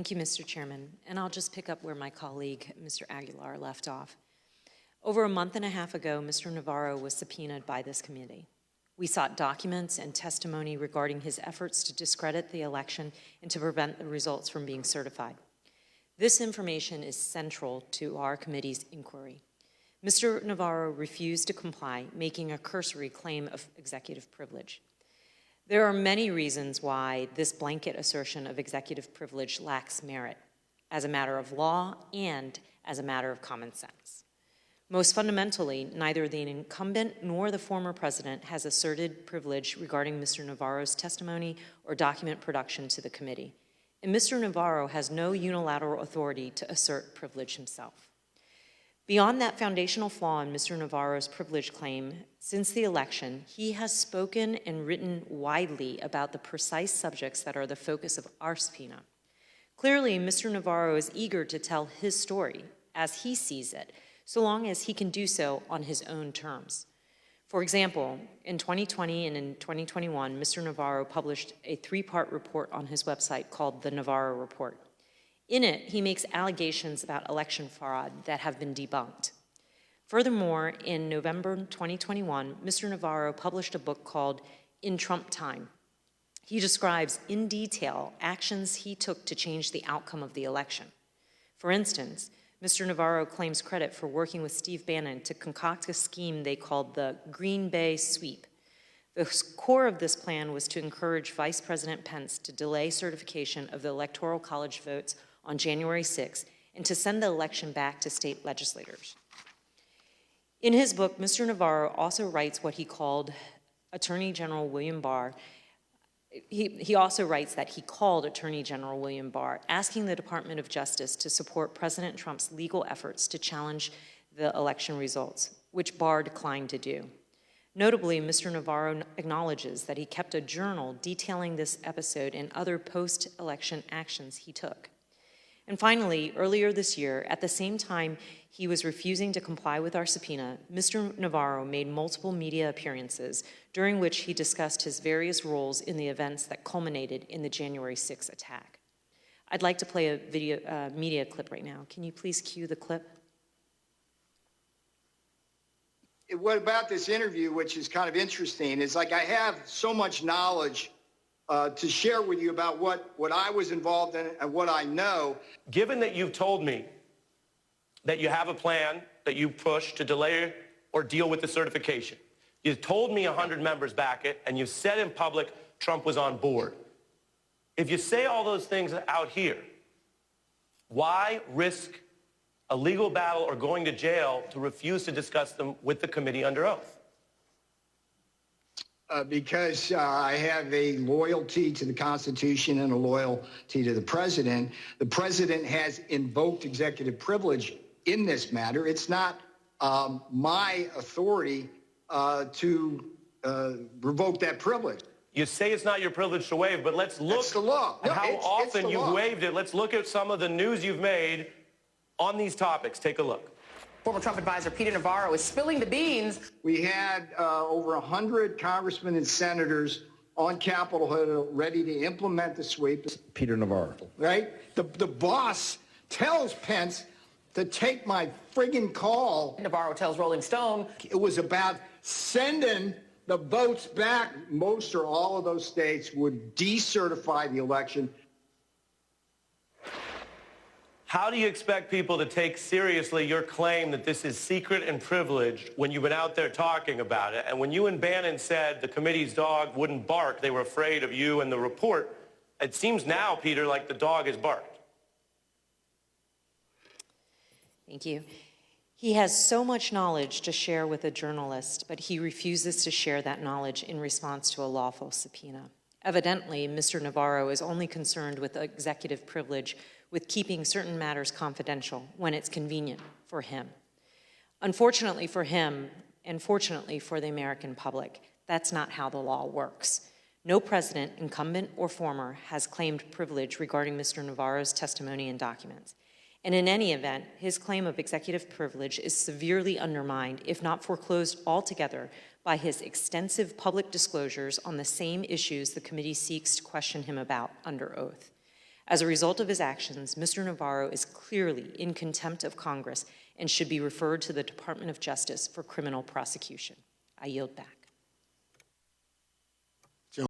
Thank you, Mr. Chairman. And I'll just pick up where my colleague, Mr. Aguilar, left off. Over a month and a half ago, Mr. Navarro was subpoenaed by this committee. We sought documents and testimony regarding his efforts to discredit the election and to prevent the results from being certified. This information is central to our committee's inquiry. Mr. Navarro refused to comply, making a cursory claim of executive privilege. There are many reasons why this blanket assertion of executive privilege lacks merit, as a matter of law and as a matter of common sense. Most fundamentally, neither the incumbent nor the former president has asserted privilege regarding Mr. Navarro's testimony or document production to the committee, and Mr. Navarro has no unilateral authority to assert privilege himself. Beyond that foundational flaw in Mr. Navarro's privilege claim, since the election, he has spoken and written widely about the precise subjects that are the focus of our subpoena. Clearly, Mr. Navarro is eager to tell his story as he sees it, so long as he can do so on his own terms. For example, in 2020 and in 2021, Mr. Navarro published a 3-part report on his website called the Navarro Report. In it, he makes allegations about election fraud that have been debunked. Furthermore, in November 2021, Mr. Navarro published a book called In Trump Time. He describes in detail actions he took to change the outcome of the election. For instance, Mr. Navarro claims credit for working with Steve Bannon to concoct a scheme they called the Green Bay Sweep. The core of this plan was to encourage Vice President Pence to delay certification of the Electoral College votes on January 6 and to send the election back to state legislators. In his book, Mr. Navarro also writes what he called Attorney General William Barr. He also writes that he called Attorney General William Barr, asking the Department of Justice to support President Trump's legal efforts to challenge the election results, which Barr declined to do. Notably, Mr. Navarro acknowledges that he kept a journal detailing this episode and other post-election actions he took. And finally, earlier this year, at the same time he was refusing to comply with our subpoena, Mr. Navarro made multiple media appearances during which he discussed his various roles in the events that culminated in the January 6 attack. I'd like to play a media clip right now. Can you please cue the clip? What about this interview, which is kind of interesting, is like I have so much knowledge to share with you about what I was involved in and what I know. Given that you've told me that you have a plan that you push to delay or deal with the certification, you've told me 100 members back it, and you've said in public Trump was on board. If you say all those things out here, why risk a legal battle or going to jail to refuse to discuss them with the committee under oath? Because I have a loyalty to the Constitution and a loyalty to the president. The president has invoked executive privilege in this matter. It's not my authority to revoke that privilege. You say it's not your privilege to waive, but let's look That's the law. No, at how often you've law. waived it. Let's look at some of the news you've made on these topics. Take a look. Former Trump advisor Peter Navarro is spilling the beans. We had over 100 congressmen and senators on Capitol Hill ready to implement the sweep. Peter Navarro. Right? The boss tells Pence to take my friggin' call. Navarro tells Rolling Stone It was about sending the votes back. Most or all of those states would decertify the election. How do you expect people to take seriously your claim that this is secret and privileged when you've been out there talking about it? And when you and Bannon said the committee's dog wouldn't bark, they were afraid of you and the report, it seems now, Peter, like the dog has barked. Thank you. He has so much knowledge to share with a journalist, but he refuses to share that knowledge in response to a lawful subpoena. Evidently, Mr. Navarro is only concerned with executive privilege with keeping certain matters confidential when it's convenient for him. Unfortunately for him, and fortunately for the American public, that's not how the law works. No president, incumbent or former, has claimed privilege regarding Mr. Navarro's testimony and documents. And in any event, his claim of executive privilege is severely undermined, if not foreclosed altogether, by his extensive public disclosures on the same issues the committee seeks to question him about under oath. As a result of his actions, Mr. Navarro is clearly in contempt of Congress and should be referred to the Department of Justice for criminal prosecution. I yield back.